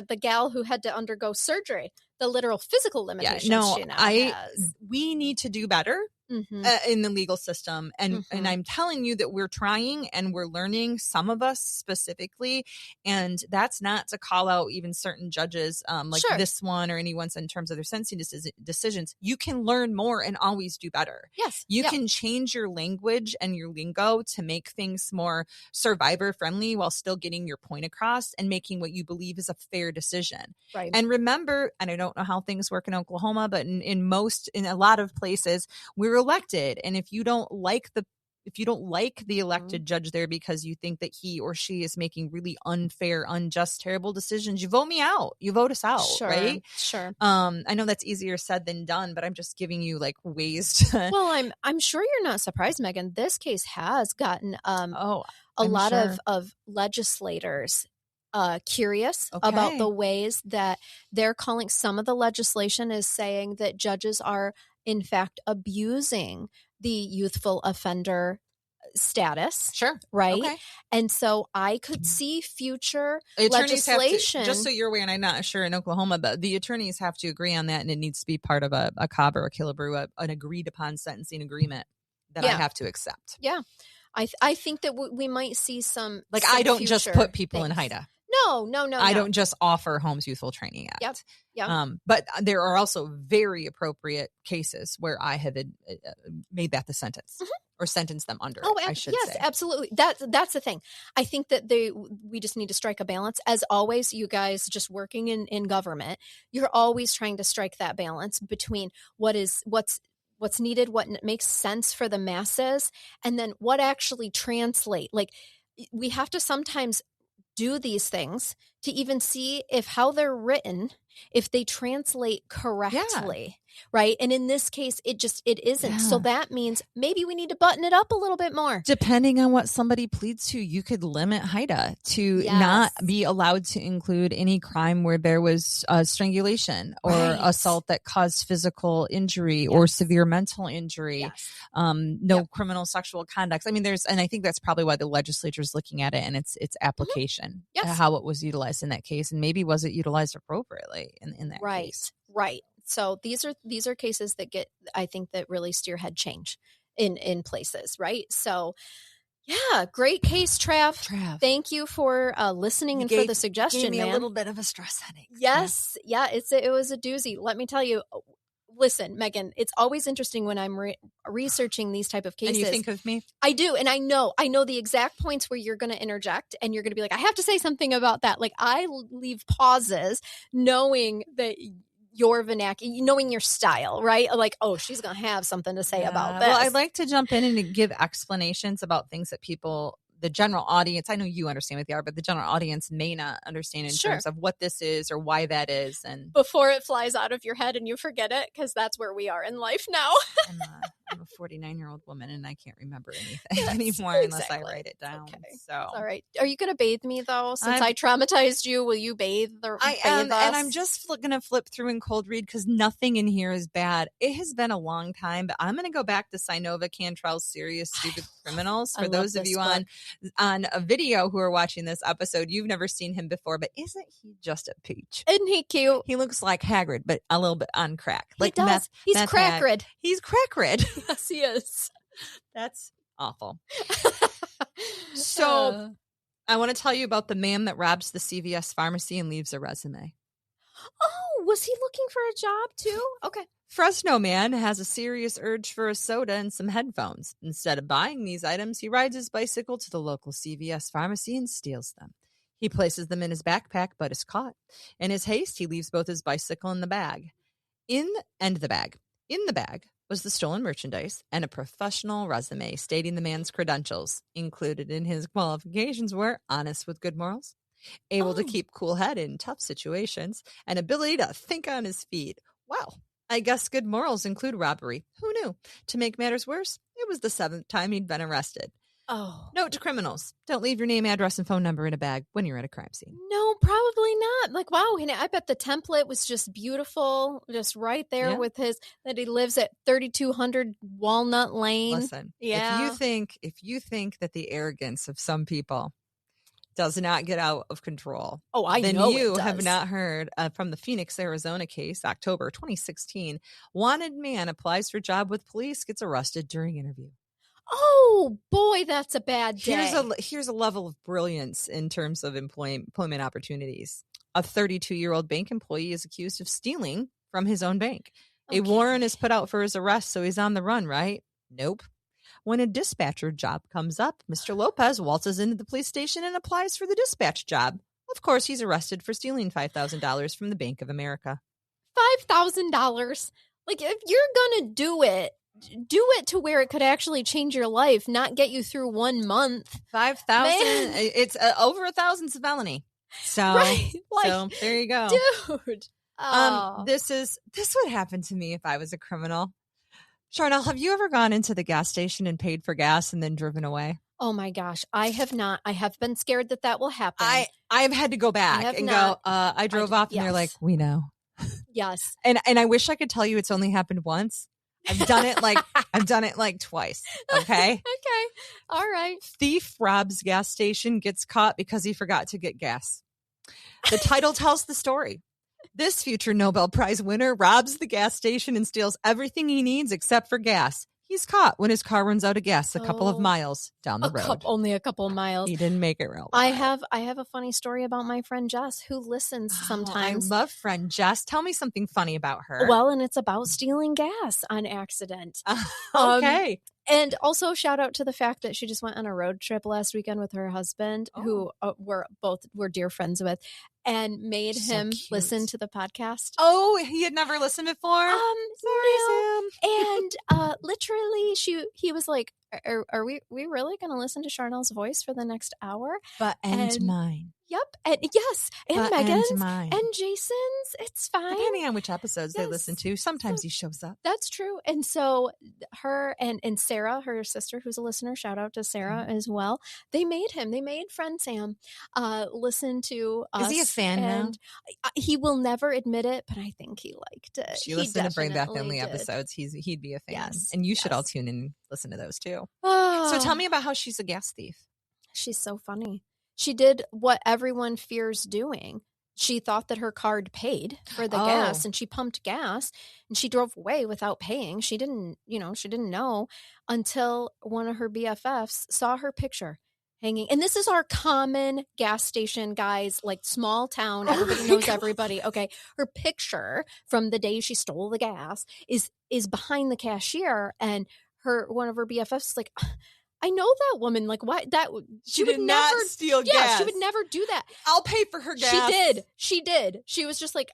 the gal who had to undergo surgery, the literal physical limitations she now has. We need to do better. In the legal system. And I'm telling you that we're trying and we're learning, some of us specifically. And that's not to call out even certain judges this one or anyone in terms of their sentencing decisions. You can learn more and always do better. Yes. You can change your language and your lingo to make things more survivor friendly while still getting your point across and making what you believe is a fair decision. Right. And remember, and I don't know how things work in Oklahoma, but in a lot of places, we're elected, and if you don't like if you don't like the elected judge there because you think that he or she is making really unfair, unjust, terrible decisions, you vote me out. You vote us out, right? Sure. I know that's easier said than done, but I'm just giving you like ways to. Well, I'm sure you're not surprised, Megan. This case has gotten a I'm lot sure. of legislators curious about the ways that they're calling. Some of the legislation is saying that judges are in fact abusing the youthful offender status. Sure. Right. Okay. And so I could see future attorneys legislation. Just so you're aware, and I'm not sure in Oklahoma, but the attorneys have to agree on that, and it needs to be part of a Cobb or a Killebrew, an agreed upon sentencing agreement that I have to accept. Yeah. I think that we might see some. Like, I don't just put people in HIDA. No. I don't just offer Homes Youthful Training Act. Yep. But there are also very appropriate cases where I have made that the sentence or sentenced them under. I should say. Yes, absolutely. That's the thing. I think that we just need to strike a balance. As always, you guys just working in government, you're always trying to strike that balance between what's needed, what makes sense for the masses, and then what actually translate. Like, we have to sometimes do these things to even see if how they're written, if they translate correctly, right? And in this case, it isn't. Yeah. So that means maybe we need to button it up a little bit more. Depending on what somebody pleads to, you could limit HIDA to not be allowed to include any crime where there was strangulation or assault that caused physical injury or severe mental injury. Yes. No criminal sexual conduct. I mean, and I think that's probably why the legislature is looking at it and its application, how it was utilized in that case, and maybe was it utilized appropriately in that case. Right. So these are cases that I think that really steer head change in places, right? So yeah, great case, Trav. Thank you for listening and for the suggestion. Gave me man. A little bit of a stress headache. Yes, it was a doozy. Let me tell you. Listen, Megan, it's always interesting when I'm researching these type of cases. And you think of me? I do. And I know the exact points where you're going to interject and you're going to be like, I have to say something about that. Like, I leave pauses knowing that your vernacular, knowing your style, right? Like, oh, she's going to have something to say about this. Well, I'd like to jump in and give explanations about things that the general audience, I know you understand what they are, but the general audience may not understand in terms of what this is or why that is. And before it flies out of your head and you forget it, because that's where we are in life now. I'm a 49-year-old woman and I can't remember anything anymore unless I write it down. Okay. So, all right. Are you going to bathe me though? Since I traumatized you, will you bathe? I am, and I'm just going to flip through and cold read because nothing in here is bad. It has been a long time, but I'm going to go back to Sinova Cantrell's Serious Stupid Criminals. For those of you on a video who are watching this episode, you've never seen him before, but isn't he just a peach? Isn't he cute? He looks like Hagrid, but a little bit on crack. He does. He's Crackrid. He's Crackrid. Yes, he is. That's awful. So I want to tell you about the man that robs the CVS pharmacy and leaves a resume. Oh, was he looking for a job too? Okay. Fresno man has a serious urge for a soda and some headphones. Instead of buying these items, he rides his bicycle to the local CVS pharmacy and steals them. He places them in his backpack, but is caught. In his haste, he leaves both his bicycle and the bag. In the bag was the stolen merchandise and a professional resume stating the man's credentials. Included in his qualifications were honest with good morals, able to keep cool head in tough situations, and ability to think on his feet. Wow. I guess good morals include robbery. Who knew? To make matters worse, it was the 7th time he'd been arrested. Oh. Note to criminals: don't leave your name, address, and phone number in a bag when you're at a crime scene. No, probably not. Like, wow, I bet the template was just beautiful, just right there with that he lives at 3200 Walnut Lane. Listen, if you think that the arrogance of some people does not get out of control, then you have not heard from the Phoenix, Arizona case, October 2016. Wanted man applies for job with police, gets arrested during interview. Oh boy, that's a bad day. Here's a level of brilliance in terms of employment opportunities. A 32-year-old bank employee is accused of stealing from his own bank. Okay. A warrant is put out for his arrest, so he's on the run, right? Nope. When a dispatcher job comes up, Mr. Lopez waltzes into the police station and applies for the dispatch job. Of course, he's arrested for stealing $5,000 from the Bank of America. $5,000? Like, if you're gonna do it, do it to where it could actually change your life, not get you through 1 month. 5,000. It's over 1,000's a felony. So, right. Like, so there you go. Dude. Oh. This would happen to me if I was a criminal. Charnell, have you ever gone into the gas station and paid for gas and then driven away? Oh my gosh, I have not. I have been scared that will happen. I've had to go back and go, I drove off and they're like, we know. Yes. And I wish I could tell you it's only happened once. I've done it like twice. Okay. Okay. All right. Thief robs gas station, gets caught because he forgot to get gas. The title tells the story. This future Nobel Prize winner robs the gas station and steals everything he needs except for gas. He's caught when his car runs out of gas a couple of miles down the road. Only a couple of miles. He didn't make it real. I have a funny story about my friend Jess who listens sometimes. I love friend Jess. Tell me something funny about her. Well, and it's about stealing gas on accident. Okay. And also shout out to the fact that she just went on a road trip last weekend with her husband, who we're dear friends with, and made him listen to the podcast. Oh, he had never listened before? Sorry, Sam. And literally he was like, are we really going to listen to Charnell's voice for the next hour? And mine. Yep. And yes. And Megan's. And mine. And Jason's. It's fine. Depending on which episodes they listen to. Sometimes he shows up. That's true. And so her and Sarah, her sister, who's a listener, shout out to Sarah as well. They made friend Sam listen to us. Is he a fan now? He will never admit it, but I think he liked it. She listened to Bring Back Family episodes. He'd be a fan. Yes. And you should all tune in and listen to those too. So tell me about how she's a gas thief. She's so funny. She did what everyone fears doing. She thought that her card paid for the gas, and she pumped gas and she drove away without paying. She didn't know until one of her BFFs saw her picture hanging. And this is our common gas station, guys, like small town. Everybody knows everybody. Okay. Her picture from the day she stole the gas is behind the cashier, and one of her BFFs is like, I know that woman. Like, why that she would never steal gas. Yeah, she would never do that. I'll pay for her gas. She did. She was just like,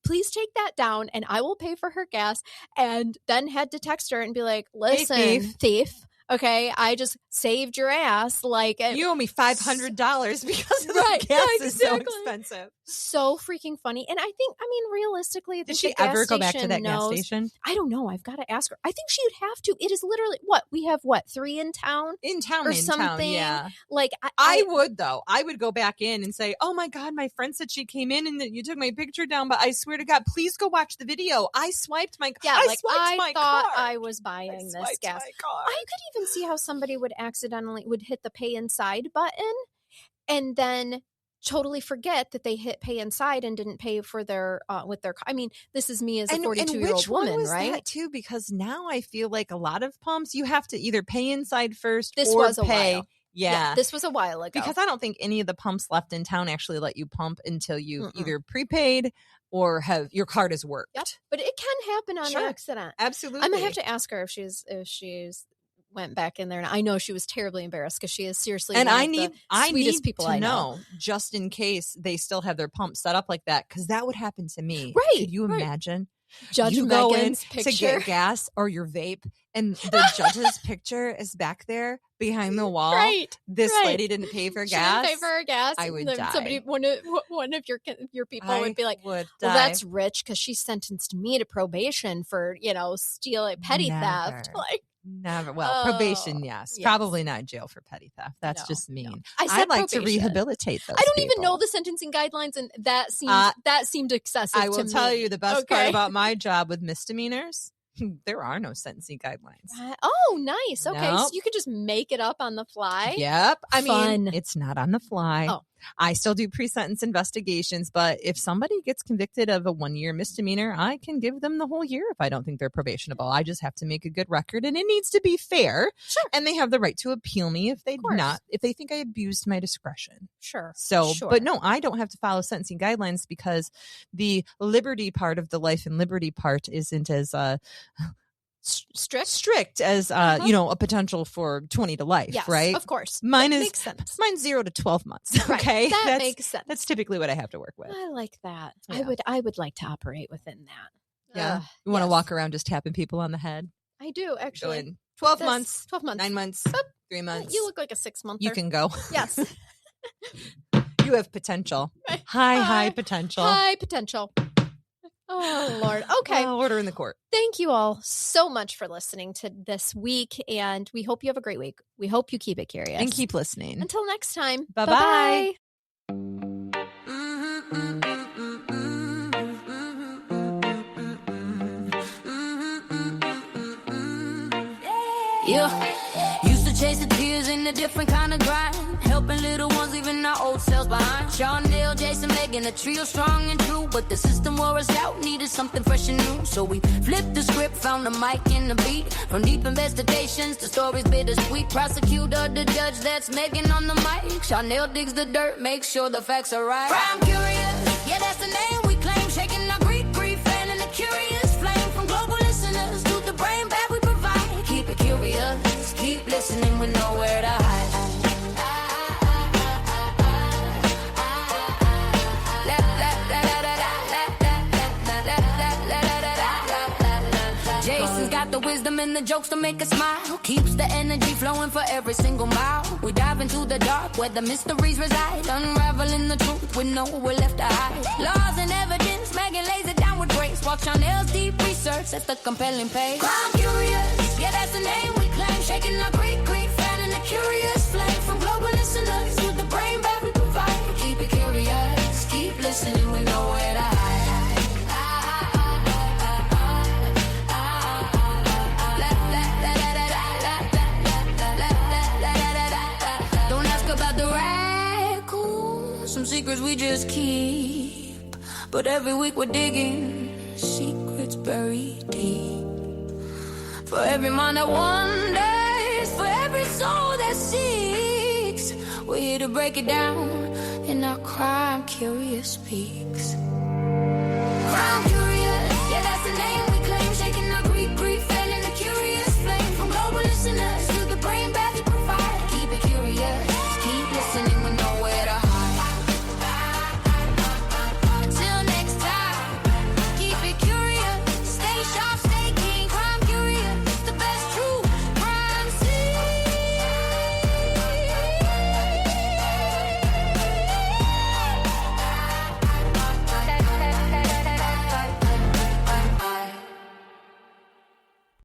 please take that down and I will pay for her gas. And then had to text her and be like, listen, hey, thief. Okay, I just saved your ass. Like, you owe me $500 because the gas is so expensive. So freaking funny. And I mean, realistically, did she ever go back to that gas station? I don't know. I've got to ask her. I think she would have to. It is literally we have 3 in town? In town, yeah. Like I would though. I would go back in and say, "Oh my God, my friend said she came in and that you took my picture down, but I swear to God, please go watch the video. I swiped my car. Yeah, I thought I was buying this gas. I could even see how somebody would hit the pay inside button and then totally forget that they hit pay inside and didn't pay for their with their. I mean, this is me as a 42-year-old woman, was right? That too, because now I feel like a lot of pumps you have to either pay inside first. This or was a pay. While. Yeah, this was a while ago. Because I don't think any of the pumps left in town actually let you pump until you either prepaid or have your card is worked. Yep. But it can happen on accident. Absolutely. I'm gonna have to ask her if she's went back in there. And I know she was terribly embarrassed because she is seriously one of the sweetest people I know. Just in case they still have their pump set up like that, because that would happen to me. Right. Could you imagine? Judge you Megan's go in picture to get gas or your vape, and the judge's picture is back there behind the wall. Right. This lady didn't pay for gas. Didn't pay for her gas. I would die. One of your people would be like, "Well, that's rich because she sentenced me to probation for stealing petty theft." Like. Never. Well, probation, yes. Probably not jail for petty theft. That's just mean. No. I'd like to rehabilitate those. I don't even know the sentencing guidelines, and that seemed excessive. I will tell you the best part about my job with misdemeanors. There are no sentencing guidelines. Oh, nice. Okay, nope. So you could just make it up on the fly. Yep. I mean, it's not on the fly. Oh. I still do pre-sentence investigations, but if somebody gets convicted of a 1-year misdemeanor, I can give them the whole year if I don't think they're probationable. I just have to make a good record, and it needs to be fair. Sure. And they have the right to appeal me if they think I abused my discretion. Sure. So, but no, I don't have to follow sentencing guidelines because the liberty part of the life and liberty part isn't as strict as a potential for 20 to life. Yes, right? Of course. Makes sense. Mine's 0 to 12 months. Right. Okay, that makes sense. That's typically what I have to work with. I like that. Yeah. I would like to operate within that. Yeah. You want to walk around just tapping people on the head? I do, actually. Going 12 months. 12 months. 9 months. 3 months. You look like a 6-monther. You can go. Yes. You have potential. High potential. High potential. Oh, Lord. Okay. Order in the court. Thank you all so much for listening to this week, and we hope you have a great week. We hope you keep it curious. And keep listening. Until next time. Bye-bye. Yeah. Used to chase the tears in a different kind of grind. Helping little ones, leaving our old selves behind. Charnell, Jesse Mack, a trio strong and true. But the system wore us out, needed something fresh and new. So we flipped the script, found the mic and the beat. From deep investigations to stories bittersweet. Prosecutor, the judge, that's Megan on the mic. Charnell digs the dirt, makes sure the facts are right. Crime curious, yeah, that's the name we claim. Shaking our grief, fanning the curious flame. From global listeners to the brain bag we provide. Keep it curious, keep listening with nowhere to hide. Jason's got the wisdom and the jokes to make us smile. Keeps the energy flowing for every single mile. We dive into the dark where the mysteries reside. Unraveling the truth with nowhere left to hide. Laws and evidence, Megan lays it down with grace. While Charnell's deep research, that's the compelling page. Crime curious, yeah, that's the name we claim. Shaking our grief, fanning the curious flame. From global listeners to the brain bag we provide. Keep it curious, keep listening with nowhere to hide. Don't ask about the raccoon, some secrets we just keep. But every week we're digging secrets buried deep. For every mind that wonders, for every soul that seeks, we're here to break it down in our crime curious speaks. Crime curious, yeah, that's the